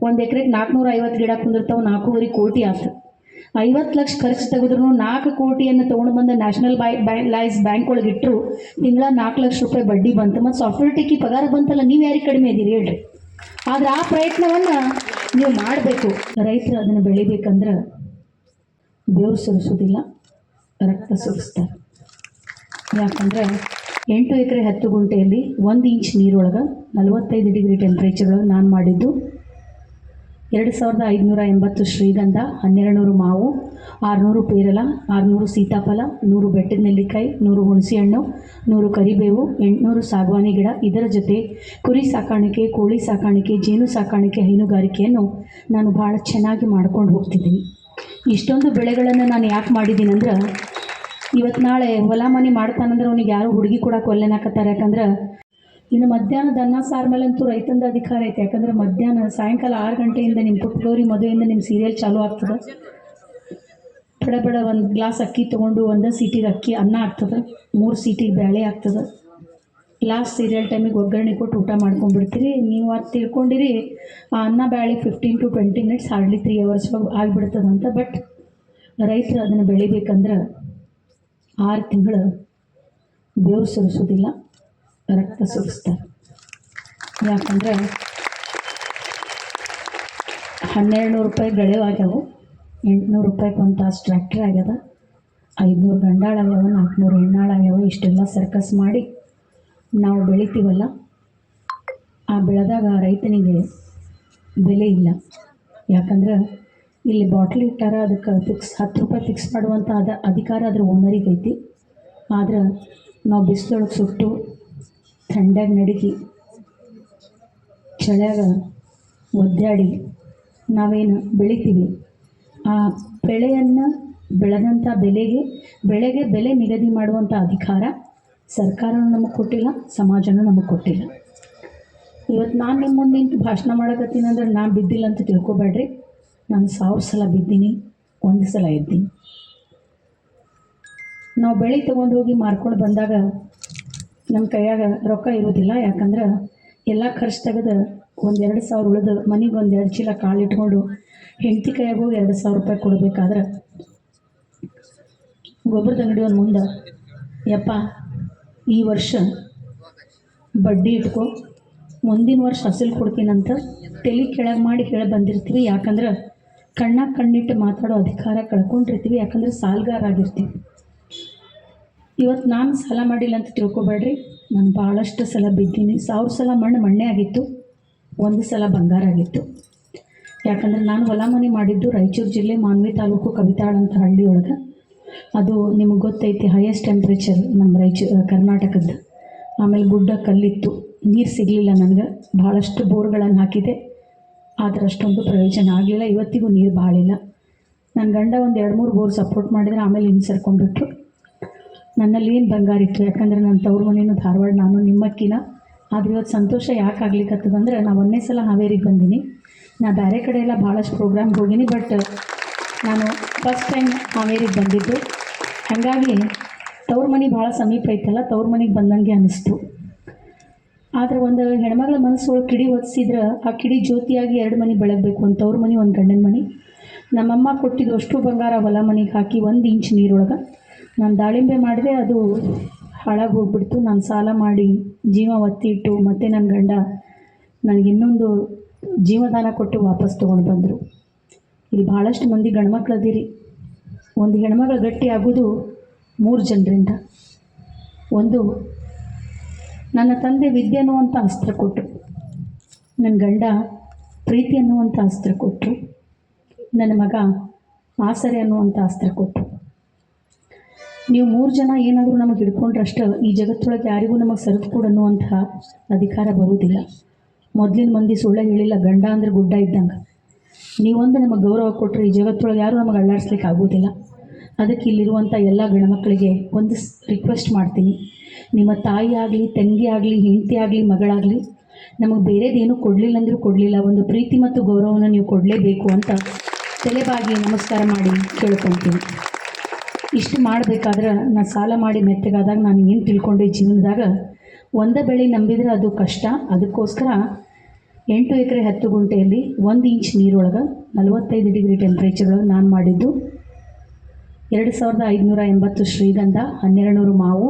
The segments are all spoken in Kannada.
1 ಎಕರೆಗೆ 450 ಗಿಡ ಕುಂದಿರ್ತಾವೆ, 4.5 ಕೋಟಿ ಆಯ್ತು. 50 ಲಕ್ಷ ಖರ್ಚು ತೆಗೆದ್ರು 4 ಕೋಟಿಯನ್ನು ತೊಗೊಂಡು ಬಂದು ನ್ಯಾಷನಲ್ ಬ್ಯಾಂಕ್ ಒಳಗೆ ಇಟ್ಟರು ತಿಂಗಳ 4 ಲಕ್ಷ ರೂಪಾಯಿ ಬಡ್ಡಿ ಬಂತು. ಮತ್ತು ಸಾಫ್ಟ್ವೇರ್ ಟೆಕ್ಕಿ ಪಗಾರ ಬಂತಲ್ಲ, ನೀವು ಯಾರಿಗೆ ಕಡಿಮೆ ಇದ್ದೀರಿ ಹೇಳ್ರಿ. ಆದರೆ ಆ ಪ್ರಯತ್ನವನ್ನು ನೀವು ಮಾಡಬೇಕು. ರೈತರು ಅದನ್ನು ಬೆಳಿಬೇಕಂದ್ರೆ ಬೆವರು ಸುರಿಸೋದಿಲ್ಲ, ರಕ್ತ ಸುರಿಸ್ತಾರೆ. ಯಾಕಂದ್ರೆ 8 ಎಕರೆ 10 ಗುಂಟೆಯಲ್ಲಿ 1 ಇಂಚ್ ನೀರೊಳಗೆ 45 ಡಿಗ್ರಿ ಟೆಂಪ್ರೇಚರ್ ಒಳಗೆ ನಾನು ಮಾಡಿದ್ದು 2580 ಶ್ರೀಗಂಧ, 1200 ಮಾವು, 600 ಪೇರಲ, 600 ಸೀತಾಫಲ, 100 ಬೆಟ್ಟದ ನೆಲ್ಲಿಕಾಯಿ, 100 ಹುಣಸೆಹಣ್ಣು, 100 ಕರಿಬೇವು, 800 ಸಾಗವಾನಿ ಗಿಡ. ಇದರ ಜೊತೆ ಕುರಿ ಸಾಕಾಣಿಕೆ, ಕೋಳಿ ಸಾಕಾಣಿಕೆ, ಜೇನು ಸಾಕಾಣಿಕೆ, ಹೈನುಗಾರಿಕೆಯನ್ನು ನಾನು ಭಾಳ ಚೆನ್ನಾಗಿ ಮಾಡ್ಕೊಂಡು ಹೋಗ್ತಿದ್ದೀನಿ. ಇಷ್ಟೊಂದು ಬೆಳೆಗಳನ್ನು ನಾನು ಯಾಕೆ ಮಾಡಿದ್ದೀನಿ ಅಂದ್ರೆ, ಇವತ್ತು ನಾಳೆ ಹೊಲ ಮನೆ ಮಾಡ್ತಾನಂದ್ರೆ ಅವನಿಗೆ ಯಾರು ಹುಡುಗಿ ಕೊಡೋಕೆ ಒಲ್ಲೆನಾಕತ್ತಾರೆ. ಯಾಕಂದ್ರೆ ಇನ್ನು ಮಧ್ಯಾಹ್ನದ ಅನ್ನ ಸಾರು ಮೇಲಂತೂ ರೈತಂದು ಅಧಿಕಾರ ಐತೆ. ಯಾಕಂದ್ರೆ ಮಧ್ಯಾಹ್ನ ಸಾಯಂಕಾಲ 6 ಗಂಟೆಯಿಂದ ನಿಮ್ಮ ಪುಟ್ಟಗೌರಿ ಮದುವೆಯಿಂದ ನಿಮ್ಮ ಸೀರಿಯಲ್ ಚಾಲೂ ಆಗ್ತದೆ. ಬಡ ಒಂದು ಗ್ಲಾಸ್ ಅಕ್ಕಿ ತೊಗೊಂಡು 1 ಸೀಟಿಗೆ ಅಕ್ಕಿ ಅನ್ನ ಆಗ್ತದೆ, 3 ಸೀಟಿಗೆ ಬೇಳೆ ಆಗ್ತದೆ. ಲಾಸ್ಟ್ ಸೀರಿಯಲ್ ಟೈಮಿಗೆ ಒಗ್ಗರಣೆ ಕೊಟ್ಟು ಊಟ ಮಾಡ್ಕೊಂಡ್ಬಿಡ್ತೀರಿ. ನೀವು ಅದು ತಿಳ್ಕೊಂಡಿರಿ ಆ ಅನ್ನ ಬೇಳೆ 15 to 20 ಮಿನಿಟ್ಸ್, ಹಾರ್ಡ್ಲಿ 3 hours ಆಗಿಬಿಡ್ತದಂತ. ಬಟ್ ರೈತರು ಅದನ್ನು ಬೆಳಿಬೇಕಂದ್ರೆ 6 ತಿಂಗಳು ಬೆವರು ಸುರಿಸೋದಿಲ್ಲ, ರಕ್ತ ಸುರಿಸ್ತಾರೆ. ಯಾಕಂದ್ರೆ 1200 ರೂಪಾಯಿ ಗಳೆವು ಆಗ್ಯಾವು, 800 ರೂಪಾಯಿಗೆ ಒಂದು ತಾಸು ಟ್ರ್ಯಾಕ್ಟರ್ ಆಗ್ಯದ, 500 ಗಂಡಾಳ ಆಗ್ಯಾವ, 400 ಹೆಣ್ಣಾಳು ಆಗ್ಯಾವ. ಇಷ್ಟೆಲ್ಲ ಸರ್ಕಸ್ ಮಾಡಿ ನಾವು ಬೆಳಿತೀವಲ್ಲ, ಆ ಬೆಳೆದಾಗ ರೈತನಿಗೆ ಬೆಲೆ ಇಲ್ಲ. ಯಾಕಂದ್ರೆ ಇಲ್ಲಿ ಬಾಟ್ಲಿ ಇಟ್ಟಾರ, ಅದಕ್ಕೆ 10 ರೂಪಾಯಿ ಫಿಕ್ಸ್ ಮಾಡುವಂಥ ಅಧಿಕಾರ ಅದ್ರ ಓನರಿಗೆ ಐತಿ. ಆದ್ರೆ ನಾವು ಬಿಸಿಲೊಳಗೆ ಸುಟ್ಟು, ಥಂಡ್ಯಾಗ ನಡುಗಿ, ಚಳಿಯಾಗ ಒದ್ದಾಡಿ ನಾವೇನು ಬೆಳಿತೀವಿ, ಆ ಬೆಳೆಯನ್ನು ಬೆಳೆದಂಥ ಬೆಳೆಗೆ ಬೆಲೆ ನಿಗದಿ ಮಾಡುವಂಥ ಅಧಿಕಾರ ಸರ್ಕಾರನೂ ನಮಗೆ ಕೊಟ್ಟಿಲ್ಲ, ಸಮಾಜನೂ ನಮಗೆ ಕೊಟ್ಟಿಲ್ಲ. ಇವತ್ತು ನಾನು ನಿಮ್ಮ ಮುಂದೆ ನಿಂತು ಭಾಷಣ ಮಾಡಕತ್ತೀನಿ ಅಂದ್ರೆ ನಾನು ಬಿದ್ದಿಲ್ಲ ಅಂತ ತಿಳ್ಕೊಬೇಡ್ರಿ. ನಾನು 1000 ಸಲ ಬಿದ್ದೀನಿ, 1 ಸಲ ಎದ್ದೀನಿ. ನಾವು ಬೆಳೆ ತೊಗೊಂಡು ಹೋಗಿ ಮಾರ್ಕೊಂಡು ಬಂದಾಗ ನಮ್ಮ ಕೈಯಾಗ ರೊಕ್ಕ ಇರೋದಿಲ್ಲ. ಯಾಕಂದ್ರೆ ಎಲ್ಲ ಖರ್ಚು ತೆಗೆದು 1-2 ಸಾವಿರ ಉಳಿದು ಮನೆಗೆ 1-2 ಚೀಲ ಕಾಳು ಇಟ್ಕೊಂಡು ಹೆಂಡತಿ ಕೈಯಾಗ ಹೋಗಿ 2000 ರೂಪಾಯಿ ಕೊಡಬೇಕಾದ್ರೆ ಗೊಬ್ಬರದ ಅಂಗಡಿ ಒಂದು ಮುಂದೆ, ಯಪ್ಪ ಈ ವರ್ಷ ಬಡ್ಡಿ ಇಟ್ಕೊ, ಮುಂದಿನ ವರ್ಷ ಅಸಲು ಕೊಡ್ತೀನಂತ ತಲೆ ಕೆಳಗೆ ಮಾಡಿ ಹೇಳಿ ಬಂದಿರ್ತೀವಿ. ಯಾಕಂದ್ರೆ ಕಣ್ಣಿಟ್ಟು ಮಾತಾಡೋ ಅಧಿಕಾರ ಕಳ್ಕೊಂಡಿರ್ತೀವಿ. ಯಾಕಂದ್ರೆ ಸಾಲಗಾರ ಆಗಿರ್ತೀವಿ. ಇವತ್ತು ನಾನು ಸಾಲ ಮಾಡಿಲ್ಲ ಅಂತ ತಿಳ್ಕೊಬೇಡ್ರಿ. ನಾನು ಭಾಳಷ್ಟು ಸಲ ಬಿದ್ದೀನಿ. 1000 ಸಲ ಮಣ್ಣೆ ಆಗಿತ್ತು, 1 ಸಲ ಬಂಗಾರ ಆಗಿತ್ತು. ಯಾಕಂದ್ರೆ ನಾನು ಹೊಲ ಮನೆ ಮಾಡಿದ್ದು ರಾಯಚೂರು ಜಿಲ್ಲೆ ಮಾನ್ವಿ ತಾಲೂಕು ಕವಿತಾಳ ಅಂತ ಹಳ್ಳಿಯೊಳಗೆ. ಅದು ನಿಮಗೆ ಗೊತ್ತೈತಿ, ಹೈಯೆಸ್ಟ್ ಟೆಂಪ್ರೇಚರ್ ನಮ್ಮ ಕರ್ನಾಟಕದ್ದು. ಆಮೇಲೆ ಗುಡ್ಡ ಕಲ್ಲಿತ್ತು, ನೀರು ಸಿಗಲಿಲ್ಲ ನನಗೆ. ಭಾಳಷ್ಟು ಬೋರ್ಗಳನ್ನು ಹಾಕಿದೆ, ಆದರೆ ಅಷ್ಟೊಂದು ಪ್ರಯೋಜನ ಆಗಲಿಲ್ಲ. ಇವತ್ತಿಗೂ ನೀರು ಭಾಳಿಲ್ಲ. ನನ್ನ ಗಂಡ ಒಂದು 2-3 ಬೋರ್ ಸಪೋರ್ಟ್ ಮಾಡಿದರೆ ಆಮೇಲೆ ಇನ್ನು ಸೇರ್ಕೊಂಡ್ಬಿಟ್ರು. ನನ್ನಲ್ಲಿ ಏನು ಬಂಗಾರ ಇತ್ತು. ಯಾಕಂದರೆ ನನ್ನ ತವ್ರ ಮನೇನು ಧಾರವಾಡ, ನಾನು ನಿಮ್ಮಕ್ಕಿನ. ಆದರೆ ಇವತ್ತು ಸಂತೋಷ ಯಾಕೆ ಆಗ್ಲಿಕ್ಕತ್ತದಂದ್ರೆ, ನಾನು 1ನೇ ಸಲ ಹಾವೇರಿಗೆ ಬಂದೀನಿ. ನಾ ಬೇರೆ ಕಡೆ ಎಲ್ಲ ಭಾಳಷ್ಟು ಪ್ರೋಗ್ರಾಮ್ಗೆ ಹೋಗೀನಿ, ಬಟ್ ನಾನು ಫಸ್ಟ್ ಟೈಮ್ ಹಾವೇರಿಗೆ ಬಂದಿದ್ದು. ಹಾಗಾಗಿ ತವ್ರ ಮನೆ ಭಾಳ ಸಮೀಪ ಐತಲ್ಲ, ತವ್ರ ಮನೆಗೆ ಬಂದಂಗೆ ಅನ್ನಿಸ್ತು. ಆದರೆ ಒಂದು ಹೆಣ್ಮಗಳ ಮನಸ್ಸೊಳಗೆ ಕಿಡಿ ಒದಿಸಿದ್ರೆ ಆ ಕಿಡಿ ಜ್ಯೋತಿಯಾಗಿ 2 ಮನೆ ಬೆಳಗಬೇಕು. ಒಂದು ತವ್ರ ಮನೆ, ಒಂದು ಗಂಡನ ಮನೆ. ನಮ್ಮಮ್ಮ ಕೊಟ್ಟಿದ್ದು ಅಷ್ಟು ಬಂಗಾರ ಹೊಲ ಮನೆಗೆ ಹಾಕಿ 1 ಇಂಚ್ ನೀರೊಳಗೆ ನಾನು ದಾಳಿಂಬೆ ಮಾಡಿದೆ, ಅದು ಹಾಳಾಗಿ ಹೋಗ್ಬಿಡ್ತು. ನಾನು ಸಾಲ ಮಾಡಿ ಜೀವ ಒತ್ತಿ ಇಟ್ಟು ಮತ್ತೆ ನನ್ನ ಗಂಡ ನನಗೆ ಇನ್ನೊಂದು ಜೀವದಾನ ಕೊಟ್ಟು ವಾಪಸ್ ತೊಗೊಂಡು ಬಂದರು. ಇಲ್ಲಿ ಭಾಳಷ್ಟು ಮಂದಿ ಗಂಡ್ಮಕ್ಳು ಅದೀರಿ. ಒಂದು ಹೆಣ್ಮಗಳು ಗಟ್ಟಿ ಆಗೋದು 3 ಜನರಿಂದ. ಒಂದು, ನನ್ನ ತಂದೆ ವಿದ್ಯೆ ಅನ್ನುವಂಥ ಅಸ್ತ್ರ ಕೊಟ್ಟರು, ನನ್ನ ಗಂಡ ಪ್ರೀತಿ ಅನ್ನುವಂಥ ಅಸ್ತ್ರ ಕೊಟ್ಟರು, ನನ್ನ ಮಗ ಆಸರೆ ಅನ್ನುವಂಥ ಅಸ್ತ್ರ ಕೊಟ್ಟರು. ನೀವು 3 ಜನ ಏನಾದರೂ ನಮಗೆ ಹಿಡ್ಕೊಂಡ್ರಷ್ಟು ಈ ಜಗತ್ತೊಳಗೆ ಯಾರಿಗೂ ನಮಗೆ ಸರಿದು ಕೊಡು ಅನ್ನುವಂಥ ಅಧಿಕಾರ ಬರುವುದಿಲ್ಲ. ಮೊದಲಿನ ಮಂದಿ ಸುಳ್ಳು ಹೇಳಿಲ್ಲ, ಗಂಡ ಅಂದರೆ ಗುಡ್ಡ ಇದ್ದಂಗೆ. ನೀವೊಂದು ನಮಗೆ ಗೌರವ ಕೊಟ್ಟರೆ ಈ ಜಗತ್ತೊಳಗೆ ಯಾರೂ ನಮಗೆ ಅಳ್ಳಾಡಿಸ್ಲಿಕ್ಕೆ ಆಗೋದಿಲ್ಲ. ಅದಕ್ಕೆ ಇಲ್ಲಿರುವಂಥ ಎಲ್ಲ ಗಂಡ್ಮಕ್ಕಳಿಗೆ ಒಂದು ರಿಕ್ವೆಸ್ಟ್ ಮಾಡ್ತೀನಿ, ನಿಮ್ಮ ತಾಯಿ ಆಗಲಿ, ತಂಗಿ ಆಗಲಿ, ಹೆಂಡತಿ ಆಗಲಿ, ಮಗಳಾಗಲಿ, ನಮಗೆ ಬೇರೆದೇನು ಕೊಡಲಿಲ್ಲ ಅಂದರೂ ಕೊಡಲಿಲ್ಲ, ಒಂದು ಪ್ರೀತಿ ಮತ್ತು ಗೌರವವನ್ನು ನೀವು ಕೊಡಲೇಬೇಕು ಅಂತ ತಲೆಬಾಗಿ ನಮಸ್ಕಾರ ಮಾಡಿ ಕೇಳ್ಕೊತೀನಿ. ಇಷ್ಟು ಮಾಡಬೇಕಾದ್ರೆ ನಾನು ಸಾಲ ಮಾಡಿ ಮೆತ್ತಗಾದಾಗ ನಾನು ಏನು ತಿಳ್ಕೊಂಡೆ ಜೀವನದಾಗ, ಒಂದೇ ಬೆಳೆ ನಂಬಿದರೆ ಅದು ಕಷ್ಟ. ಅದಕ್ಕೋಸ್ಕರ 8 ಎಕರೆ 10 ಗುಂಟೆಯಲ್ಲಿ 1 ಇಂಚ್ ನೀರೊಳಗೆ 45 ಡಿಗ್ರಿ ಟೆಂಪ್ರೇಚರ್ ಒಳಗೆ ನಾನು ಮಾಡಿದ್ದು 2580 ಶ್ರೀಗಂಧ, 1200 ಮಾವು,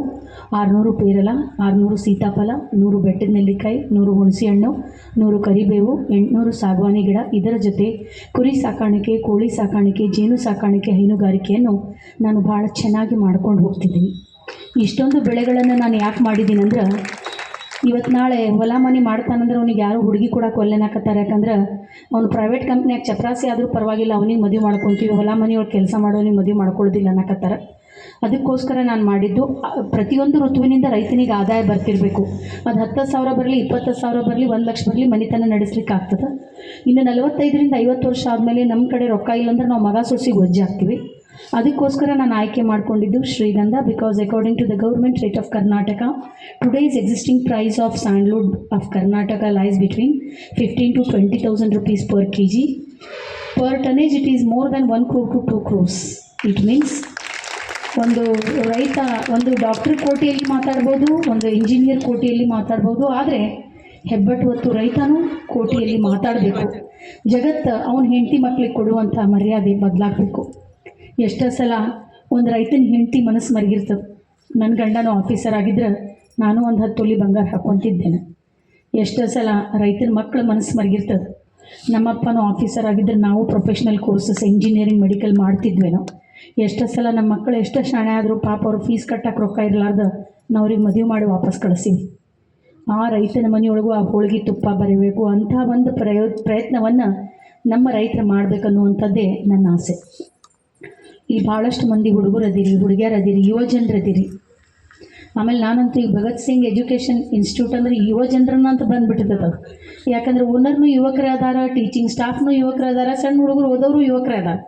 600 ಪೇರಲ, 600 ಸೀತಾಫಲ, 100 ಬೆಟ್ಟದ ನೆಲ್ಲಿಕಾಯಿ, 100 ಹುಣಸೆಹಣ್ಣು, 100 ಕರಿಬೇವು, 800 ಸಾಗವಾನಿ ಗಿಡ. ಇದರ ಜೊತೆ ಕುರಿ ಸಾಕಾಣಿಕೆ, ಕೋಳಿ ಸಾಕಾಣಿಕೆ, ಜೇನು ಸಾಕಾಣಿಕೆ, ಹೈನುಗಾರಿಕೆಯನ್ನು ನಾನು ಭಾಳ ಚೆನ್ನಾಗಿ ಮಾಡ್ಕೊಂಡು ಹೋಗ್ತಿದ್ದೀನಿ. ಇಷ್ಟೊಂದು ಬೆಳೆಗಳನ್ನು ನಾನು ಯಾಕೆ ಮಾಡಿದ್ದೀನಿ ಅಂದ್ರೆ, ಇವತ್ತು ನಾಳೆ ಹೊಲ ಮನೆ ಮಾಡ್ತಾನಂದ್ರೆ ಅವ್ನಿಗೆ ಯಾರು ಹುಡುಗಿ ಕೊಡಕ್ಕೆ ಒಲ್ಲೆನಾಕತ್ತಾರೆ. ಯಾಕಂದ್ರೆ ಅವ್ನು ಪ್ರೈವೇಟ್ ಕಂಪ್ನಿಯಾಗ ಚಪರಾಸಿ ಆದರೂ ಪರವಾಗಿಲ್ಲ, ಅವನಿಗೆ ಮದುವೆ ಮಾಡ್ಕೊತೀವಿ, ಹೊಲ ಮನೆಯೊಳಗೆ ಕೆಲಸ ಮಾಡೋನಿಗೆ ಮದುವೆ ಮಾಡ್ಕೊಳ್ಳೋದಿಲ್ಲ ಅನ್ನಕತ್ತಾರೆ. ಅದಕ್ಕೋಸ್ಕರ ನಾನು ಮಾಡಿದ್ದು, ಪ್ರತಿಯೊಂದು ಋತುವಿನಿಂದ ರೈತನಿಗೆ ಆದಾಯ ಬರ್ತಿರಬೇಕು. ಅದು 10,000 ಬರಲಿ, 20,000 ಬರಲಿ, 1 ಲಕ್ಷ ಬರಲಿ, ಮನೆತನ ನಡೆಸ್ಲಿಕ್ಕೆ ಆಗ್ತದೆ. ಇನ್ನು 45ರಿಂದ 50 ವರ್ಷ ಆದಮೇಲೆ ನಮ್ಮ ಕಡೆ ರೊಕ್ಕ ಇಲ್ಲಾಂದ್ರೆ ನಾವು ಮಗ ಸೊಸಿಗೆ ಒಜ್ಜೆ ಆಗ್ತೀವಿ. ಅದಕ್ಕೋಸ್ಕರ ನಾನು ಆಯ್ಕೆ ಮಾಡ್ಕೊಂಡಿದ್ದು ಶ್ರೀಗಂಧ. Because according to the government rate of Karnataka, today's existing price of sandalwood of Karnataka lies between 15,000 to 20,000 rupees per kg. Per tonnage it is more than 1 crore to 2 crores. It means ಒಂದು ರೈತ ಒಂದು ಡಾಕ್ಟರ್ ಕೋಟಿಯಲ್ಲಿ ಮಾತಾಡ್ಬೋದು, ಒಂದು ಇಂಜಿನಿಯರ್ ಕೋಟಿಯಲ್ಲಿ ಮಾತಾಡ್ಬೋದು, ಆದರೆ ಹೆಬ್ಬಟ್ಟು ಹೊತ್ತು ರೈತನೂ ಕೋಟಿಯಲ್ಲಿ ಮಾತಾಡಬೇಕು. ಜಗತ್ತು ಅವನ ಹೆಂಡತಿ ಮಕ್ಕಳಿಗೆ ಕೊಡುವಂಥ ಮರ್ಯಾದೆ ಬದಲಾಗಬೇಕು. ಎಷ್ಟೋ ಸಲ ಒಂದು ರೈತನ ಹೆಂಡತಿ ಮನಸ್ಸು ಮರಗಿರ್ತದೆ. ನನ್ನ ಗಂಡನೂ ಆಫೀಸರ್ ಆಗಿದ್ರೆ ನಾನು ಒಂದು 10 ತೊಲಿ ಬಂಗಾರ ಹಾಕ್ಕೊತಿದ್ದೇನೆ. ಎಷ್ಟೋ ಸಲ ರೈತನ ಮಕ್ಕಳ ಮನಸ್ಸು ಮರಗಿರ್ತದೆ. ನಮ್ಮಪ್ಪನೂ ಆಫೀಸರ್ ಆಗಿದ್ದರೆ ನಾವು ಪ್ರೊಫೆಷ್ನಲ್ ಕೋರ್ಸಸ್ ಇಂಜಿನಿಯರಿಂಗ್ ಮೆಡಿಕಲ್ ಮಾಡ್ತಿದ್ವೇನೋ. ಎಷ್ಟೋ ಸಲ ನಮ್ಮ ಮಕ್ಕಳು ಎಷ್ಟೋ ಶಾಣೆ ಆದರೂ ಪಾಪ ಅವ್ರು ಫೀಸ್ ಕಟ್ಟಕ್ಕೆ ರೊಕ್ಕ ಇರಲಾರ್ದು ನಾವು ಅವ್ರಿಗೆ ಮದುವೆ ಮಾಡಿ ವಾಪಸ್ ಕಳಿಸೀವಿ. ಆ ರೈತನ ಮನೆಯೊಳಗೂ ಆ ಹೋಳಿಗೆ ತುಪ್ಪ ಬರೀಬೇಕು ಅಂಥ ಒಂದು ಪ್ರಯತ್ನವನ್ನು ನಮ್ಮ ರೈತರು ಮಾಡಬೇಕನ್ನುವಂಥದ್ದೇ ನನ್ನ ಆಸೆ. ಇಲ್ಲಿ ಭಾಳಷ್ಟು ಮಂದಿ ಹುಡುಗರು ಅದಿರಿ, ಹುಡುಗಿಯರು ಅದಿರಿ, ಯುವ ಜನರು ಅದಿರಿ. ಆಮೇಲೆ ನಾನಂತೂ ಈ ಭಗತ್ ಸಿಂಗ್ ಎಜುಕೇಷನ್ ಇನ್ಸ್ಟಿಟ್ಯೂಟ್ ಅಂದರೆ ಯುವ ಜನರನ್ನ ಅಂತ ಬಂದುಬಿಟ್ಟಿರ್ತದೆ. ಯಾಕಂದರೆ ಓನರ್ನು ಯುವಕರೇ ಅದಾರ, ಟೀಚಿಂಗ್ ಸ್ಟಾಫ್ನು ಯುವಕರೇ ಅದಾರ, ಸಣ್ಣ ಹುಡುಗರು ಓದೋರು ಯುವಕರೇ ಅದಾರ.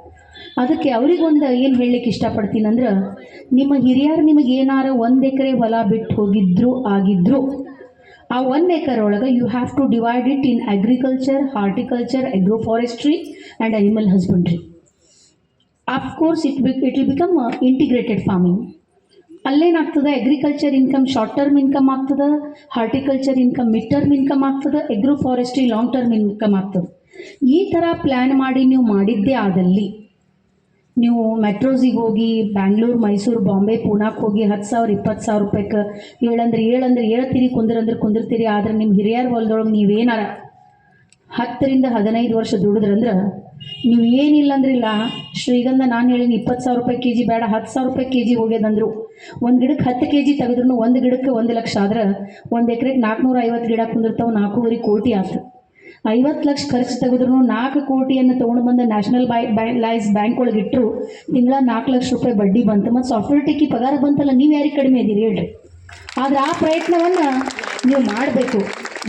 ಅದಕ್ಕೆ ಅವ್ರಿಗೊಂದು ಏನು ಹೇಳಲಿಕ್ಕೆ ಇಷ್ಟಪಡ್ತೀನಿ ಅಂದ್ರೆ, ನಿಮ್ಮ ಹಿರಿಯರು ನಿಮಗೆ ಏನಾರ 1 ಎಕರೆ ಹೊಲ ಬಿಟ್ಟು ಹೋಗಿದ್ರು ಆಗಿದ್ರು, ಆ 1 ಎಕರೆ ಒಳಗೆ you have to divide it in agriculture, horticulture, agro forestry and animal husbandry. Of course it will become integrated farming. ಅಲ್ಲೇನಾಗ್ತದೆ, agriculture income short term income ಆಗ್ತದೆ, horticulture income mid term income ಆಗ್ತದೆ, agro forestry long term income ಆಗ್ತದೆ. ಈ ಥರ ಪ್ಲ್ಯಾನ್ ಮಾಡಿ ನೀವು ಮಾಡಿದ್ದೇ ಆದಲ್ಲಿ, ನೀವು ಮೆಟ್ರೋಸಿಗೆ ಹೋಗಿ ಬ್ಯಾಂಗ್ಳೂರು, ಮೈಸೂರು, ಬಾಂಬೆ, ಪೂನಾಕ್ಕೆ ಹೋಗಿ 10,000 20,000 ರೂಪಾಯಿಗೆ ಏಳಂದ್ರೆ ಹೇಳ್ತೀರಿ, ಕುಂದಿರ್ತೀರಿ. ಆದರೆ ನಿಮ್ಮ ಹಿರಿಯರ ಹೊಲದೊಳಗೆ ನೀವೇನಾರ 10 ರಿಂದ 15 ವರ್ಷ ದುಡಿದ್ರಂದ್ರೆ ನೀವು ಏನಿಲ್ಲ ಅಂದ್ರಿಲ್ಲ. ಶ್ರೀಗಂಧ ನಾನು ಹೇಳಿನಿ 20,000 ರೂಪಾಯಿ kg ಬೇಡ, 10,000 ರೂಪಾಯಿ kg ಹೋಗ್ಯದಂದ್ರು, ಒಂದು ಗಿಡಕ್ಕೆ 10 kg ತೆಗೆದ್ರು ಒಂದು ಗಿಡಕ್ಕೆ 1 ಲಕ್ಷ ಆದ್ರೆ 1 ಎಕರೆಗೆ 450 ಗಿಡ ಕುಂದಿರ್ತಾವೆ, 4.5 ಕೋಟಿ ಆಯ್ತು. 50 ಲಕ್ಷ ಖರ್ಚು ತೆಗೆದ್ರು 4 ಕೋಟಿಯನ್ನು ತೊಗೊಂಡು ಬಂದು ನ್ಯಾಷನಲ್ ಲೈಸ್ ಬ್ಯಾಂಕ್ ಒಳಗೆ ಇಟ್ಟರು ತಿಂಗಳ 4 ಲಕ್ಷ ರೂಪಾಯಿ ಬಡ್ಡಿ ಬಂತು. ಮತ್ತು ಸಾಫ್ಟ್ವೇರ್ ಟೆಕ್ಕಿ ಪಗಾರ ಬಂತಲ್ಲ, ನೀವು ಯಾರಿಗೆ ಕಡಿಮೆ ಇದ್ದೀರಿ ಹೇಳ್ರಿ. ಆದರೆ ಆ ಪ್ರಯತ್ನವನ್ನು ನೀವು ಮಾಡಬೇಕು.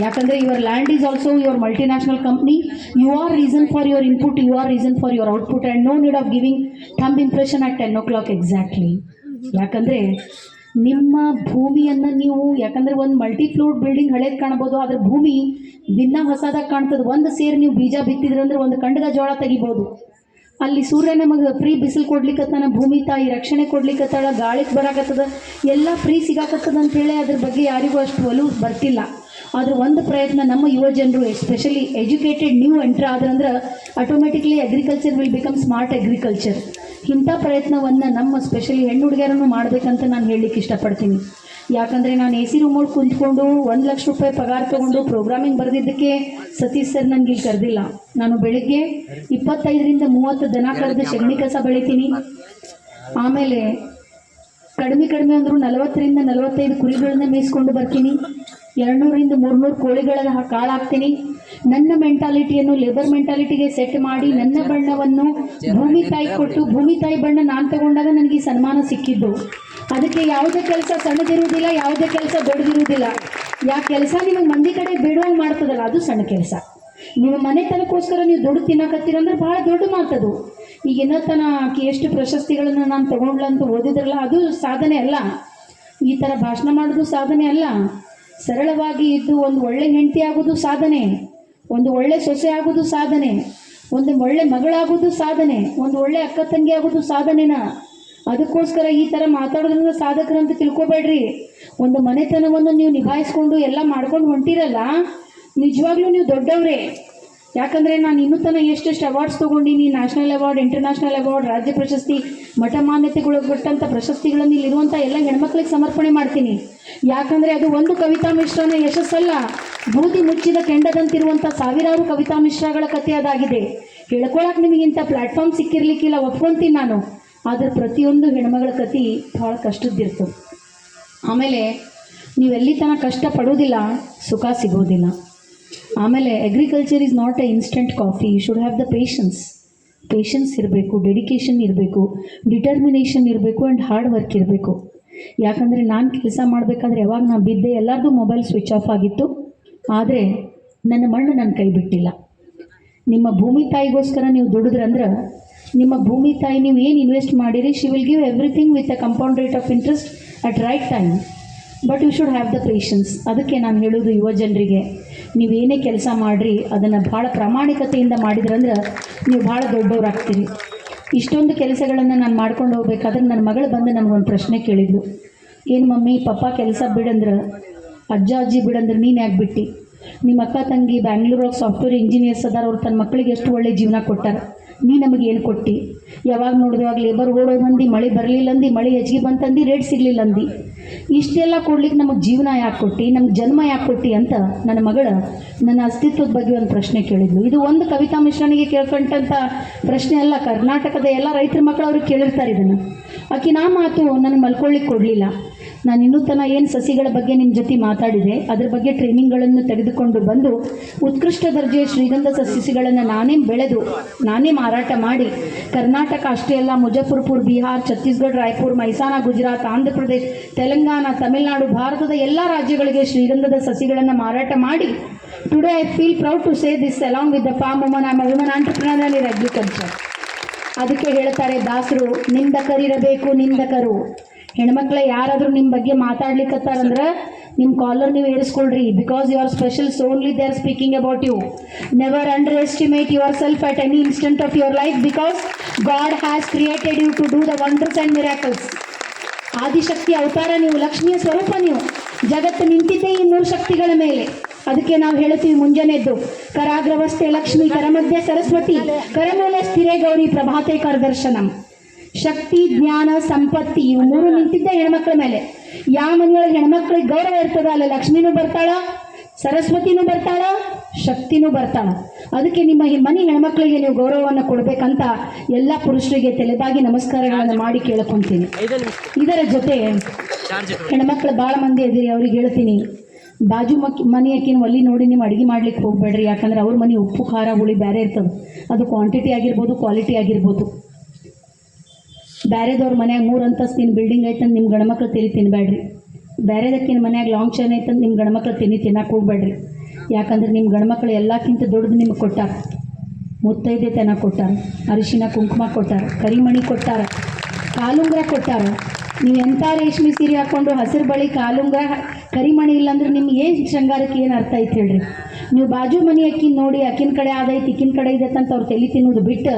ಯಾಕಂದರೆ your land is also your multinational company. You are reason for your input, you are reason for your output, and no need of giving thumb impression at 10 o'clock exactly. ಯಾಕಂದರೆ ನಿಮ್ಮ ಭೂಮಿಯನ್ನು ನೀವು, ಯಾಕಂದರೆ ಒಂದು ಮಲ್ಟಿಫ್ಲೋರ್ ಬಿಲ್ಡಿಂಗ್ ಹಳೇದು ಕಾಣ್ಬೋದು, ಆದರೆ ಭೂಮಿ ದಿನ ಹೊಸದಾಗಿ ಕಾಣ್ತದೆ. ಒಂದು ಸೇರು ನೀವು ಬೀಜ ಬಿತ್ತಿದ್ರಂದ್ರೆ ಒಂದು ಕಂಡಗ ಜೋಳ ತೆಗಿಬೋದು. ಅಲ್ಲಿ ಸೂರ್ಯ ನಮಗೆ ಫ್ರೀ ಬಿಸಿಲು ಕೊಡ್ಲಿಕ್ಕತ್ತಾನ, ಭೂಮಿ ತಾಯಿ ರಕ್ಷಣೆ ಕೊಡ್ಲಿಕ್ಕತ್ತಾಳ, ಗಾಳಿಗೆ ಬರಾಕತ್ತದ, ಎಲ್ಲ ಫ್ರೀ ಸಿಗಾಕತ್ತದ ಅಂಥೇಳಿ ಅದ್ರ ಬಗ್ಗೆ ಯಾರಿಗೂ ಅಷ್ಟು ಒಲವು ಬರ್ತಿಲ್ಲ. ಆದರೆ ಒಂದು ಪ್ರಯತ್ನ ನಮ್ಮ ಯುವ ಜನರು, ಎಸ್ಪೆಷಲಿ ಎಜುಕೇಟೆಡ್ ನ್ಯೂ ಎಂಟ್ರ್ ಆದ್ರಂದ್ರೆ automatically agriculture will become smart agriculture. ಇಂಥ ಪ್ರಯತ್ನವನ್ನು ನಮ್ಮ ಸ್ಪೆಷಲಿ ಹೆಣ್ಣು ಹುಡುಗಿಯರನ್ನು ಮಾಡಬೇಕಂತ ನಾನು ಹೇಳಲಿಕ್ಕೆ ಇಷ್ಟಪಡ್ತೀನಿ. ಯಾಕಂದರೆ ನಾನು AC ರೂಮಲ್ಲಿ ಕುಂತ್ಕೊಂಡು 1 ಲಕ್ಷ ರೂಪಾಯಿ ಪಗಾರ ತೊಗೊಂಡು ಪ್ರೋಗ್ರಾಮಿಂಗ್ ಬರೆದಿದ್ದಕ್ಕೆ ಸತೀಶ್ ಸರ್ ನನಗೆ ಇಲ್ಲಿ ಕರೆದಿಲ್ಲ. ನಾನು ಬೆಳಿಗ್ಗೆ 25 ರಿಂದ 30 ದನ ಕರೆದು ಸಗಣಿ ಕಸ ಬೆಳಿತೀನಿ. ಆಮೇಲೆ ಕಡಿಮೆ ಅಂದರೂ 40 ರಿಂದ 45 ಕುರಿಗಳನ್ನ ಮೇಯಿಸ್ಕೊಂಡು ಬರ್ತೀನಿ. 200 ರಿಂದ 300 ಕೋಳಿಗಳನ್ನು ಕಾಳು ಹಾಕ್ತೀನಿ. ನನ್ನ ಮೆಂಟಾಲಿಟಿಯನ್ನು ಲೇಬರ್ ಮೆಂಟಾಲಿಟಿಗೆ ಸೆಟ್ ಮಾಡಿ ನನ್ನ ಬಣ್ಣವನ್ನು ಭೂಮಿ ತಾಯಿ ಕೊಟ್ಟು, ಭೂಮಿ ತಾಯಿ ಬಣ್ಣ ನಾನು ತಗೊಂಡಾಗ ನನಗೆ ಈ ಸನ್ಮಾನ ಸಿಕ್ಕಿದ್ದು. ಅದಕ್ಕೆ ಯಾವುದೇ ಕೆಲಸ ಸಣ್ಣದಿರುವುದಿಲ್ಲ, ಯಾವುದೇ ಕೆಲಸ ದೊಡ್ಡದಿರುವುದಿಲ್ಲ. ಯಾವ ಕೆಲಸ ನಿಮಗೆ ಮಂದಿ ಕಡೆ ಬಿಡುವಂಗೆ ಮಾಡ್ತದಲ್ಲ, ಅದು ಸಣ್ಣ ಕೆಲಸ. ನಿಮ್ಮ ಮನೆತನಕ್ಕೋಸ್ಕರ ನೀವು ದುಡ್ಡು ತಿನ್ನಕತ್ತೀರಂದ್ರೆ ಭಾಳ ದೊಡ್ಡ ಮಾತದು. ಈಗ ಇನ್ನೊತ್ತನ ಎಷ್ಟು ಪ್ರಶಸ್ತಿಗಳನ್ನು ನಾನು ತಗೊಂಡ್ಲಂತ ಓದಿದ್ರಲ್ಲ, ಅದು ಸಾಧನೆ ಅಲ್ಲ. ಈ ಥರ ಭಾಷಣ ಮಾಡೋದು ಸಾಧನೆ ಅಲ್ಲ. ಸರಳವಾಗಿ ಇದ್ದು ಒಂದು ಒಳ್ಳೆ ಹೆಂಡತಿ ಆಗೋದು ಸಾಧನೆ, ಒಂದು ಒಳ್ಳೆ ಸೊಸೆ ಆಗೋದು ಸಾಧನೆ, ಒಂದು ಒಳ್ಳೆ ಮಗಳಾಗೋದು ಸಾಧನೆ, ಒಂದು ಒಳ್ಳೆ ಅಕ್ಕ ತಂಗಿ ಆಗೋದು ಸಾಧನೆನ. ಅದಕ್ಕೋಸ್ಕರ ಈ ಥರ ಮಾತಾಡೋದ್ರಿಂದ ಸಾಧಕರಂತ ತಿಳ್ಕೊಬೇಡ್ರಿ. ಒಂದು ಮನೆತನವನ್ನು ನೀವು ನಿಭಾಯಿಸ್ಕೊಂಡು ಎಲ್ಲ ಮಾಡ್ಕೊಂಡು ಹೊಂಟಿರಲ್ಲ, ನಿಜವಾಗ್ಲೂ ನೀವು ದೊಡ್ಡವರೇ. ಯಾಕಂದರೆ ನಾನು ಇನ್ನೂ ತನಕ ಎಷ್ಟೆಷ್ಟು ಅವಾರ್ಡ್ಸ್ ತೊಗೊಂಡಿನಿ, ನ್ಯಾಷನಲ್ ಅವಾರ್ಡ್, ಇಂಟರ್ನ್ಯಾಷನಲ್ ಅವಾರ್ಡ್, ರಾಜ್ಯ ಪ್ರಶಸ್ತಿ, ಮಠ ಮಾನ್ಯತೆಗಳು ಕೊಟ್ಟಂಥ ಪ್ರಶಸ್ತಿಗಳನ್ನು ಇಲ್ಲಿರುವಂಥ ಎಲ್ಲ ಹೆಣ್ಮಕ್ಳಿಗೆ ಸಮರ್ಪಣೆ ಮಾಡ್ತೀನಿ. ಯಾಕಂದರೆ ಅದು ಒಂದು ಕವಿತಾ ಮಿಶ್ರನ ಯಶಸ್ಸಲ್ಲ, ಬೂದಿ ಮುಚ್ಚಿದ ಕೆಂಡದಂತಿರುವಂಥ ಸಾವಿರಾರು ಕವಿತಾ ಮಿಶ್ರಗಳ ಕಥೆ ಅದಾಗಿದೆ. ಹೇಳ್ಕೊಳಕ್ಕೆ ನಿಮಗಿಂತ ಪ್ಲ್ಯಾಟ್ಫಾರ್ಮ್ ಸಿಕ್ಕಿರ್ಲಿಕ್ಕಿಲ್ಲ, ಒಪ್ಕೊತೀನಿ ನಾನು. ಆದರೆ ಪ್ರತಿಯೊಂದು ಹೆಣ್ಮಗಳ ಕತೆ ಭಾಳ ಕಷ್ಟದ್ದಿರ್ತದೆ. ಆಮೇಲೆ ನೀವೆಲ್ಲಿ ತನಕ ಕಷ್ಟ ಪಡೋದಿಲ್ಲ, ಸುಖ ಸಿಗೋದಿಲ್ಲ. ಆಮೇಲೆ agriculture is not a instant coffee. You should have the patience ಇರಬೇಕು, ಡೆಡಿಕೇಶನ್ ಇರಬೇಕು, ಡಿಟರ್ಮಿನೇಷನ್ ಇರಬೇಕು ಆ್ಯಂಡ್ ಹಾರ್ಡ್ ವರ್ಕ್ ಇರಬೇಕು. ಯಾಕಂದರೆ ನಾನು ಕೆಲಸ ಮಾಡಬೇಕಾದ್ರೆ ಯಾವಾಗ ನಾನು ಬಿದ್ದೆ, ಎಲ್ಲರದು ಮೊಬೈಲ್ ಸ್ವಿಚ್ ಆಫ್ ಆಗಿತ್ತು. ಆದರೆ ನನ್ನ ಮಣ್ಣು ನನ್ನ ಕೈ ಬಿಟ್ಟಿಲ್ಲ. ನಿಮ್ಮ ಭೂಮಿ ತಾಯಿಗೋಸ್ಕರ ನೀವು ದುಡಿದ್ರಂದ್ರೆ, ನಿಮ್ಮ ಭೂಮಿ ತಾಯಿ ನೀವು ಏನು ಇನ್ವೆಸ್ಟ್ ಮಾಡಿರಿ, she will give everything with a compound rate of interest at right time. But you should have the patience. ಅದಕ್ಕೆ ನಾನು ಹೇಳೋದು ಯುವ ಜನರಿಗೆ, ನೀವೇನೇ ಕೆಲಸ ಮಾಡಿರಿ ಅದನ್ನು ಭಾಳ ಪ್ರಾಮಾಣಿಕತೆಯಿಂದ ಮಾಡಿದ್ರಂದ್ರೆ ನೀವು ಭಾಳ ದೊಡ್ಡವರಾಗ್ತೀರಿ. ಇಷ್ಟೊಂದು ಕೆಲಸಗಳನ್ನು ನಾನು ಮಾಡ್ಕೊಂಡು ಹೋಗ್ಬೇಕಾದ್ರೆ ನನ್ನ ಮಗಳು ಬಂದು ನನಗೊಂದು ಪ್ರಶ್ನೆ ಕೇಳಿದ್ಲು. ಏನು ಮಮ್ಮಿ, ಪಪ್ಪ ಕೆಲಸ ಬಿಡಂದ್ರೆ, ಅಜ್ಜ ಅಜ್ಜಿ ಬಿಡಂದ್ರೆ ನೀನು ಯಾಕೆ ಬಿಟ್ಟು? ನಿಮ್ಮ ಅಕ್ಕ ತಂಗಿ ಬ್ಯಾಂಗ್ಳೂರಾಗ ಸಾಫ್ಟ್ವೇರ್ ಇಂಜಿನಿಯರ್ಸ್ ಅದಾರ, ಅವ್ರು ತನ್ನ ಮಕ್ಕಳಿಗೆ ಎಷ್ಟು ಒಳ್ಳೆ ಜೀವನ ಕೊಟ್ಟಾರ, ನೀ ನಮಗೆ ಏನು ಕೊಟ್ಟು? ಯಾವಾಗ ನೋಡಿದ್ವಾಗ ಲೇಬರ್ ಓಡೋದಂದು, ಮಳೆ ಬರಲಿಲ್ಲ ಅಂದು, ಮಳೆ ಹೆಚ್ಚಿಗೆ ಬಂತಂದು, ರೇಟ್ ಸಿಗಲಿಲ್ಲ ಅಂದು, ಇಷ್ಟೆಲ್ಲ ಕೊಡ್ಲಿಕ್ಕೆ ನಮಗೆ ಜೀವನ ಯಾಕೆ ಕೊಟ್ಟು, ನಮ್ಗೆ ಜನ್ಮ ಯಾಕೆ ಕೊಟ್ಟು ಅಂತ ನನ್ನ ಮಗಳು ನನ್ನ ಅಸ್ತಿತ್ವದ ಬಗ್ಗೆ ಒಂದು ಪ್ರಶ್ನೆ ಕೇಳಿದ್ಲು. ಇದು ಒಂದು ಕವಿತಾ ಮಿಶ್ರನಿಗೆ ಕೇಳ್ಕೊಂಡಂಥ ಪ್ರಶ್ನೆ ಅಲ್ಲ, ಕರ್ನಾಟಕದ ಎಲ್ಲ ರೈತರ ಮಕ್ಕಳು ಅವ್ರಿಗೆ ಕೇಳಿರ್ತಾರೆ ಇದನ್ನು. ಆಕೆ ನಾ ಮಾತು ನನಗೆ ಮಲ್ಕೊಳ್ಳಿಕ್ಕೆ ಕೊಡಲಿಲ್ಲ. ನಾನು ಇನ್ನೂ ತನಕ ಏನು ಸಸಿಗಳ ಬಗ್ಗೆ ನಿಮ್ಮ ಜೊತೆ ಮಾತಾಡಿದೆ, ಅದ್ರ ಬಗ್ಗೆ ಟ್ರೈನಿಂಗ್ಗಳನ್ನು ತೆಗೆದುಕೊಂಡು ಬಂದು ಉತ್ಕೃಷ್ಟ ದರ್ಜೆಯ ಶ್ರೀಗಂಧ ಸಸಿಗಳನ್ನು ನಾನೇ ಬೆಳೆದು ನಾನೇ ಮಾರಾಟ ಮಾಡಿ, ಕರ್ನಾಟಕ ಅಷ್ಟೇ ಅಲ್ಲ, ಮುಜಫರ್ಪುರ್, ಬಿಹಾರ್, ಛತ್ತೀಸ್ಗಢ, ರಾಯ್ಪುರ್, ಮೈಸಾನ, ಗುಜರಾತ್, ಆಂಧ್ರ ಪ್ರದೇಶ್, ತೆಲಂಗಾಣ, ತಮಿಳುನಾಡು, ಭಾರತದ ಎಲ್ಲ ರಾಜ್ಯಗಳಿಗೆ ಶ್ರೀಗಂಧದ ಸಸಿಗಳನ್ನು ಮಾರಾಟ ಮಾಡಿ, today I feel proud to say this along with the farm woman. I am a woman entrepreneur in agriculture. ಅದಕ್ಕೆ ಹೇಳ್ತಾರೆ ದಾಸರು, ನಿಂದಕರಿರಬೇಕು ನಿಂದಕರು. ಹೆಣ್ಮಕ್ಳೆ ಯಾರಾದರೂ ನಿಮ್ಮ ಬಗ್ಗೆ ಮಾತಾಡ್ಲಿಕ್ಕತ್ತಾರಂದ್ರೆ ನಿಮ್ಮ ಕಾಲರ್ ನೀವು ಏರಿಸ್ಕೊಳ್ರಿ. Because you are special, so only they are speaking about you. Never underestimate yourself at any instant of your life, because God has created you to do the wonders and miracles. Adishakti ಅವತಾರ ನೀವು, ಲಕ್ಷ್ಮಿಯ ಸ್ವರೂಪ ನೀವು. ಜಗತ್ತು ನಿಂತಿದ್ದೇ ಈ 3 ಶಕ್ತಿಗಳ ಮೇಲೆ. ಅದಕ್ಕೆ ನಾವು ಹೇಳ್ತೀವಿ ಮುಂಜಾನೆದ್ದು, ಕರಾಗ್ರವಸ್ಥೆ ಲಕ್ಷ್ಮಿ, ಕರಮಧ್ಯೆ ಸರಸ್ವತಿ, ಕರಮೂಲೆ ಸ್ಥಿರೇ ಗೌರಿ, ಪ್ರಭಾತೆ ಕರದರ್ಶನಂ. ಶಕ್ತಿ, ಜ್ಞಾನ, ಸಂಪತ್ತಿ ಇವು 3 ನಿಂತಿದ್ದೆ ಹೆಣ್ಮಕ್ಳ ಮೇಲೆ. ಯಾವ ಮನೆಯೊಳಗೆ ಹೆಣ್ಮಕ್ಳಿಗೆ ಗೌರವ ಇರ್ತದ ಅಲ್ಲ ಲಕ್ಷ್ಮಿನೂ ಬರ್ತಾಳ, ಸರಸ್ವತಿನೂ ಬರ್ತಾಳ, ಶಕ್ತಿನೂ ಬರ್ತಾಳ. ಅದಕ್ಕೆ ನಿಮ್ಮ ಮನೆ ಹೆಣ್ಮಕ್ಳಿಗೆ ನೀವು ಗೌರವವನ್ನು ಕೊಡಬೇಕಂತ ಎಲ್ಲ ಪುರುಷರಿಗೆ ತಲೆಬಾಗಿ ನಮಸ್ಕಾರಗಳನ್ನು ಮಾಡಿ ಕೇಳ್ಕೊತೀನಿ. ಇದರ ಜೊತೆ ಹೆಣ್ಮಕ್ಳು ಭಾಳ ಮಂದಿ ಇದ್ದೀರಿ, ಅವ್ರಿಗೆ ಹೇಳ್ತೀನಿ, ಬಾಜು ಮನೆಯಕ್ಕಿನ ಒಲ್ಲಿ ನೋಡಿ ನೀವು ಅಡುಗೆ ಮಾಡ್ಲಿಕ್ಕೆ ಹೋಗಬೇಡ್ರಿ. ಯಾಕಂದ್ರೆ ಅವ್ರ ಮನೆ ಉಪ್ಪು ಖಾರ ಹುಳಿ ಬೇರೆ ಇರ್ತದೆ. ಅದು ಕ್ವಾಂಟಿಟಿ ಆಗಿರ್ಬೋದು, ಕ್ವಾಲಿಟಿ ಆಗಿರ್ಬೋದು. ಬೇರೆದವ್ರ ಮನ್ಯಾಗ 3 ಅಂತಸ್ತಿನ ಬಿಲ್ಡಿಂಗ್ ಐತಂದು ನಿಮ್ಮ ಗಂಡ್ಮಕ್ಳು ತಿನ್ನಬೇಡ್ರಿ. ಬೇರೆದಕ್ಕಿನ ಮನ್ಯಾಗ ಲಾಂಗ್ ಚೈನ್ ಐತಂದು ನಿಮ್ಮ ಗಂಡ್ಮಕ್ಳು ತಿನ್ನಕ್ಕೆ ಹೋಗ್ಬೇಡ್ರಿ. ಯಾಕಂದ್ರೆ ನಿಮ್ಮ ಗಂಡ್ಮಕ್ಳು ಎಲ್ಲಕ್ಕಿಂತ ದೊಡ್ಡದು ನಿಮಗೆ ಕೊಟ್ಟಾರ. ಮುತ್ತೈದೆ ತನ ಕೊಟ್ಟಾರ, ಅರಿಶಿನ ಕುಂಕುಮ ಕೊಟ್ಟಾರ, ಕರಿಮಣಿ ಕೊಟ್ಟಾರ, ಕಾಲುಂಗ್ರ ಕೊಟ್ಟಾರ. ನೀವು ಎಂಥ ರೇಷ್ಮೆ ಸೀರೆ ಹಾಕ್ಕೊಂಡು ಹಸಿರು ಬಳಿ ಕಾಲುಂಗ್ರ ಕರಿಮಣಿ ಇಲ್ಲಾಂದ್ರೆ ನಿಮ್ಗೆ ಏನು ಶೃಂಗಾರಕ್ಕೆ ಏನು ಅರ್ಥ ಐತೆ ಹೇಳ್ರಿ. ನೀವು ಬಾಜು ಮನೆ ಅಕ್ಕಿನ ನೋಡಿ ಅಕ್ಕಿನ ಕಡೆ ಆದೈತಿ ಇಕ್ಕಿನ ಕಡೆ ಇದೈತೆ ಅಂತ ಅವ್ರು ತಲೆ ತಿನ್ನೋದು ಬಿಟ್ಟು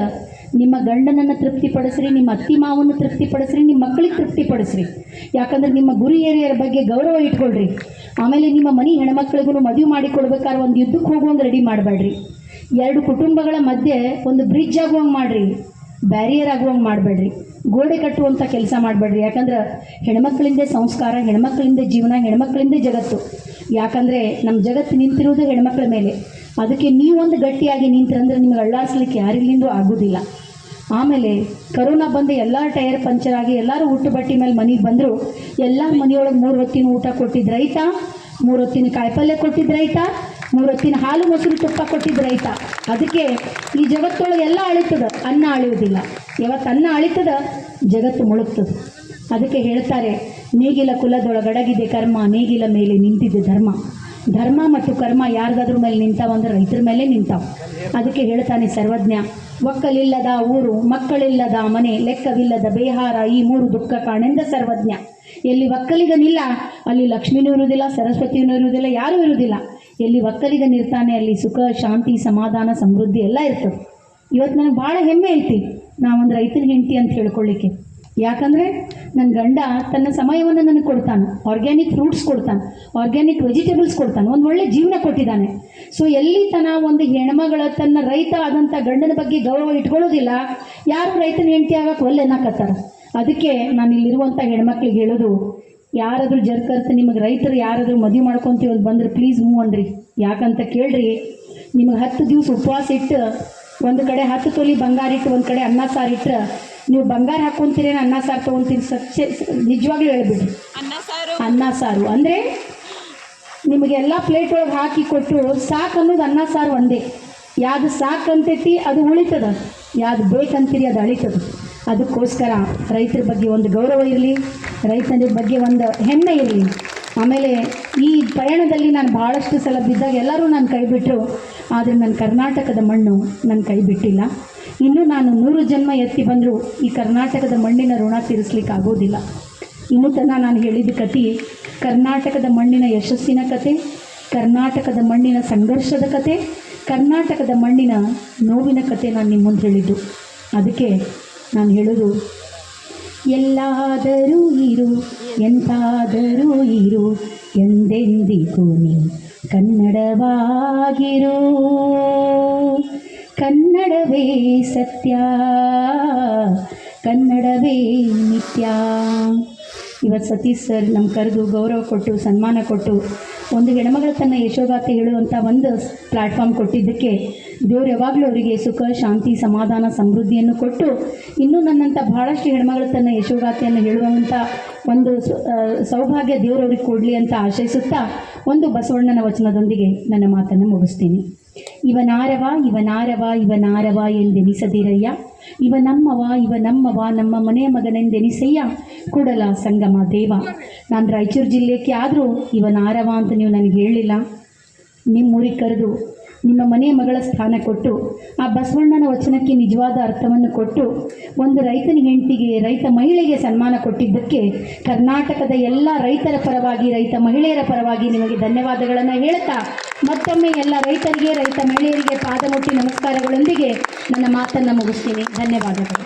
ನಿಮ್ಮ ಗಂಡನನ್ನು ತೃಪ್ತಿಪಡಿಸ್ರಿ, ನಿಮ್ಮ ಅತ್ತಿ ಮಾವನ್ನು ತೃಪ್ತಿಪಡಿಸ್ರಿ, ನಿಮ್ಮ ಮಕ್ಕಳಿಗೆ ತೃಪ್ತಿಪಡಿಸ್ರಿ. ಯಾಕಂದ್ರೆ ನಿಮ್ಮ ಗುರು ಹಿರಿಯರ ಬಗ್ಗೆ ಗೌರವ ಇಟ್ಕೊಳ್ರಿ. ಆಮೇಲೆ ನಿಮ್ಮ ಮನೆ ಹೆಣ್ಮಕ್ಳಿಗೂ ಮದುವೆ ಮಾಡಿ ಕೊಡ್ಬೇಕಾದ್ರೆ ಒಂದು ಯುದ್ಧಕ್ಕೆ ಹೋಗುವಂಗೆ ರೆಡಿ ಮಾಡಬೇಡ್ರಿ. 2 ಕುಟುಂಬಗಳ ಮಧ್ಯೆ ಒಂದು ಬ್ರಿಡ್ಜ್ ಆಗುವಂಗೆ ಮಾಡಿರಿ, ಬ್ಯಾರಿಯರ್ ಆಗುವಂಗೆ ಮಾಡಬೇಡ್ರಿ, ಗೋಡೆ ಕಟ್ಟುವಂಥ ಕೆಲಸ ಮಾಡಬೇಡ್ರಿ. ಯಾಕಂದ್ರೆ ಹೆಣ್ಮಕ್ಳಿಂದ ಸಂಸ್ಕಾರ, ಹೆಣ್ಮಕ್ಳಿಂದ ಜೀವನ, ಹೆಣ್ಮಕ್ಳಿಂದ ಜಗತ್ತು. ಯಾಕಂದರೆ ನಮ್ಮ ಜಗತ್ತು ನಿಂತಿರೋದು ಹೆಣ್ಮಕ್ಳ ಮೇಲೆ. ಅದಕ್ಕೆ ನೀವೊಂದು ಗಟ್ಟಿಯಾಗಿ ನಿಂತ್ರಂದ್ರೆ ನಿಮಗೆ ಅಳ್ಳಾಡಿಸ್ಲಿಕ್ಕೆ ಯಾರಿಲ್ಲಿಂದೂ ಆಗೋದಿಲ್ಲ. ಆಮೇಲೆ ಕರೋನಾ ಬಂದು ಎಲ್ಲ ಟೈರ್ ಪಂಚರ್ ಆಗಿ ಎಲ್ಲರೂ ಊಟ ಬಟ್ಟೆ ಮೇಲೆ ಮನೆಗೆ ಬಂದರು. ಎಲ್ಲರ ಮನೆಯೊಳಗೆ 3 ಹೊತ್ತಿನ ಊಟ ಕೊಟ್ಟಿದ್ದು ರೈತ, 3 ಹೊತ್ತಿನ ಕಾಯಿಪಲ್ಯ ಕೊಟ್ಟಿದ್ದು ರೈತ, 3 ಹೊತ್ತಿನ ಹಾಲು ಮೊಸರು ತುಪ್ಪ ಕೊಟ್ಟಿದ್ದು ರೈತ. ಅದಕ್ಕೆ ಈ ಜಗತ್ತೊಳಗೆ ಎಲ್ಲ ಅಳಿತದ, ಅನ್ನ ಅಳಿಯೋದಿಲ್ಲ. ಯಾವತ್ತು ಅನ್ನ ಅಳಿತದ ಜಗತ್ತು ಮುಳುಗ್ತದೆ. ಅದಕ್ಕೆ ಹೇಳ್ತಾರೆ, ನೇಗಿಲ ಕುಲದೊಳಗಡಗಿದೆ ಕರ್ಮ, ನೇಗಿಲ ಮೇಲೆ ನಿಂತಿದೆ ಧರ್ಮ. ಧರ್ಮ ಮತ್ತು ಕರ್ಮ ಯಾರಿಗಾದ್ರ ಮೇಲೆ ನಿಂತಾವಂದ್ರೆ ರೈತರ ಮೇಲೆ ನಿಂತಾವ. ಅದಕ್ಕೆ ಹೇಳ್ತಾನೆ ಸರ್ವಜ್ಞ, ಒಕ್ಕಲಿಲ್ಲದ ಊರು, ಮಕ್ಕಳಿಲ್ಲದ ಮನೆ, ಲೆಕ್ಕವಿಲ್ಲದ ಬೇಹಾರ, ಈ 3 ದುಃಖ ಕಾಣೆಂದ ಸರ್ವಜ್ಞ. ಎಲ್ಲಿ ಒಕ್ಕಲಿಗನಿಲ್ಲ ಅಲ್ಲಿ ಲಕ್ಷ್ಮಿನೂ ಇರುವುದಿಲ್ಲ, ಸರಸ್ವತಿಯೂ ಇರುವುದಿಲ್ಲ, ಯಾರೂ ಇರುವುದಿಲ್ಲ. ಎಲ್ಲಿ ಒಕ್ಕಲಿಗನಿರ್ತಾನೆ ಅಲ್ಲಿ ಸುಖ, ಶಾಂತಿ, ಸಮಾಧಾನ, ಸಮೃದ್ಧಿ ಎಲ್ಲ ಇರ್ತದೆ. ಇವತ್ತು ನನಗೆ ಭಾಳ ಹೆಮ್ಮೆ ಐತಿ ನಾವೊಂದು ರೈತನ ಹೆಂಡತಿ ಅಂತ ಹೇಳ್ಕೊಳ್ಳಿಕ್ಕೆ. ಯಾಕಂದರೆ ನನ್ನ ಗಂಡ ತನ್ನ ಸಮಯವನ್ನು ನನಗೆ ಕೊಡ್ತಾನೆ, ಆರ್ಗ್ಯಾನಿಕ್ ಫ್ರೂಟ್ಸ್ ಕೊಡ್ತಾನೆ, ಆರ್ಗ್ಯಾನಿಕ್ ವೆಜಿಟೇಬಲ್ಸ್ ಕೊಡ್ತಾನೆ, ಒಂದು ಒಳ್ಳೆ ಜೀವನ ಕೊಟ್ಟಿದ್ದಾನೆ. ಸೊ ಎಲ್ಲಿ ತನ ಒಂದು ಹೆಣ್ಮಗಳ ತನ್ನ ರೈತ ಆದಂಥ ಗಂಡನ ಬಗ್ಗೆ ಗೌರವ ಇಟ್ಕೊಳ್ಳೋದಿಲ್ಲ, ಯಾರು ರೈತನ ಹೆಂಡತಿ ಆಗಕ್ಕೆ ಒಲ್ಲೆ ಅನ್ನಕತ್ತಾರ. ಅದಕ್ಕೆ ನಾನು ಇಲ್ಲಿರುವಂಥ ಹೆಣ್ಮಕ್ಳಿಗೆ ಹೇಳೋದು, ಯಾರಾದರೂ ಜರ್ಕರ್ತ ನಿಮಗೆ ರೈತರು ಯಾರಾದರೂ ಮದುವೆ ಮಾಡ್ಕೊತೀವಿ ಅಂತ ಬಂದ್ರೆ ಪ್ಲೀಸ್ ಮೂವ್ ಅನ್ರಿ. ಯಾಕಂತ ಕೇಳ್ರಿ, ನಿಮಗೆ 10 ದಿವಸ ಉಪವಾಸ ಇಟ್ಟು ಒಂದು ಕಡೆ 10 ತೊಲಿ ಬಂಗಾರ ಇಟ್ಟು ಒಂದು ಕಡೆ ಅನ್ನ ಸಾರು ಇಟ್ಟರೆ ನೀವು ಬಂಗಾರ ಹಾಕ್ಕೊಂತೀರೇನು ಅನ್ನ ಸಾರು ತೊಗೊತೀರಿ? ನಿಜವಾಗ್ಲೂ ಹೇಳ್ಬಿಡ್ರಿ, ಅನ್ನ ಸಾರು ಅಂದರೆ ನಿಮಗೆಲ್ಲ ಪ್ಲೇಟ್ ಒಳಗೆ ಹಾಕಿ ಕೊಟ್ಟು ಸಾಕು ಅನ್ನೋದು ಅನ್ನ ಸಾರು ಒಂದೇ. ಯಾವುದು ಸಾಕು ಅಂತೈತಿ ಅದು ಉಳಿತದ, ಯಾವುದು ಬೇಕಂತೀರಿ ಅದು ಅಳಿತದ. ಅದಕ್ಕೋಸ್ಕರ ರೈತರ ಬಗ್ಗೆ ಒಂದು ಗೌರವ ಇರಲಿ, ರೈತರ ಬಗ್ಗೆ ಒಂದು ಹೆಮ್ಮೆ ಇರಲಿ. ಆಮೇಲೆ ಈ ಪಯಣದಲ್ಲಿ ನಾನು ಭಾಳಷ್ಟು ಸಲ ಬಿದ್ದಾಗ ಎಲ್ಲರೂ ನಾನು ಕೈ ಬಿಟ್ಟರು, ಆದರೆ ನನ್ನ ಕರ್ನಾಟಕದ ಮಣ್ಣು ನನ್ನ ಕೈ ಬಿಟ್ಟಿಲ್ಲ. ಇನ್ನೂ ನಾನು 100 ಜನ್ಮ ಎತ್ತಿ ಬಂದರೂ ಈ ಕರ್ನಾಟಕದ ಮಣ್ಣಿನ ಋಣ ತೀರಿಸ್ಲಿಕ್ಕೆ ಆಗೋದಿಲ್ಲ. ಇನ್ನೂ ತನಕ ನಾನು ಹೇಳಿದ ಕತೆ ಕರ್ನಾಟಕದ ಮಣ್ಣಿನ ಯಶಸ್ಸಿನ ಕತೆ, ಕರ್ನಾಟಕದ ಮಣ್ಣಿನ ಸಂಘರ್ಷದ ಕತೆ, ಕರ್ನಾಟಕದ ಮಣ್ಣಿನ ನೋವಿನ ಕತೆ ನಾನು ನಿಮ್ಮ ಮುಂದೆ ಹೇಳಿದ್ದು. ಅದಕ್ಕೆ ನಾನು ಹೇಳೋದು, ಎಲ್ಲಾದರೂ ಇರು ಎಂತಾದರೂ ಇರು ಎಂದೆಂದಿಗೂ ನೀ ಕನ್ನಡವಾಗಿರು, ಕನ್ನಡವೇ ಸತ್ಯ, ಕನ್ನಡವೇ ನಿತ್ಯ. ಇವತ್ತು ಸತೀಶ್ ಸರ್ ನಮ್ಮ ಕರೆದು ಗೌರವ ಕೊಟ್ಟು ಸನ್ಮಾನ ಕೊಟ್ಟು ಒಂದು ಹೆಣ್ಮಗಳ ತನ್ನ ಯಶೋಗಾಥೆ ಹೇಳುವಂಥ ಒಂದು ಪ್ಲ್ಯಾಟ್ಫಾರ್ಮ್ ಕೊಟ್ಟಿದ್ದಕ್ಕೆ ದೇವರು ಯಾವಾಗಲೂ ಅವರಿಗೆ ಸುಖ, ಶಾಂತಿ, ಸಮಾಧಾನ, ಸಮೃದ್ಧಿಯನ್ನು ಕೊಟ್ಟು ಇನ್ನೂ ನನ್ನಂಥ ಭಾಳಷ್ಟು ಹೆಣ್ಮಗಳ ತನ್ನ ಯಶೋಗಾಥೆಯನ್ನು ಹೇಳುವಂಥ ಒಂದು ಸೌಭಾಗ್ಯ ದೇವರವ್ರಿಗೆ ಕೊಡಲಿ ಅಂತ ಆಶಯಿಸುತ್ತಾ ಒಂದು ಬಸವಣ್ಣನ ವಚನದೊಂದಿಗೆ ನನ್ನ ಮಾತನ್ನು ಮುಗಿಸ್ತೀನಿ. ಇವನಾರವ ಇವನಾರವ ಇವನಾರವ ಎಂದೆನಿಸದಿರಯ್ಯ, ಇವ ನಮ್ಮವ ನಮ್ಮ ಮನೆಯ ಮಗನೆಂದೆನಿಸಯ್ಯ, ಕೂಡಲ ಸಂಗಮ ದೇವ. ನಾನು ರಾಯಚೂರು ಜಿಲ್ಲೆಗೆ ಆದರೂ ಇವನಾರವ ಅಂತ ನೀವು ನನಗೆ ಹೇಳಲಿಲ್ಲ. ನಿಮ್ಮೂರಿಗೆ ಕರೆದು ನಿಮ್ಮ ಮನೆಯ ಮಗಳ ಸ್ಥಾನ ಕೊಟ್ಟು ಆ ಬಸವಣ್ಣನ ವಚನಕ್ಕೆ ನಿಜವಾದ ಅರ್ಥವನ್ನು ಕೊಟ್ಟು ಒಂದು ರೈತನ ಹೆಂಡತಿಗೆ, ರೈತ ಮಹಿಳೆಗೆ ಸನ್ಮಾನ ಕೊಟ್ಟಿದ್ದಕ್ಕೆ ಕರ್ನಾಟಕದ ಎಲ್ಲ ರೈತರ ಪರವಾಗಿ, ರೈತ ಮಹಿಳೆಯರ ಪರವಾಗಿ ನಿಮಗೆ ಧನ್ಯವಾದಗಳನ್ನು ಹೇಳ್ತಾ ಮತ್ತೊಮ್ಮೆ ಎಲ್ಲ ರೈತರಿಗೆ, ರೈತ ಮಹಿಳೆಯರಿಗೆ ಪಾದ ಮುಟ್ಟಿ ನಮಸ್ಕಾರಗಳೊಂದಿಗೆ ನನ್ನ ಮಾತನ್ನು ಮುಗಿಸ್ತೀನಿ. ಧನ್ಯವಾದಗಳು.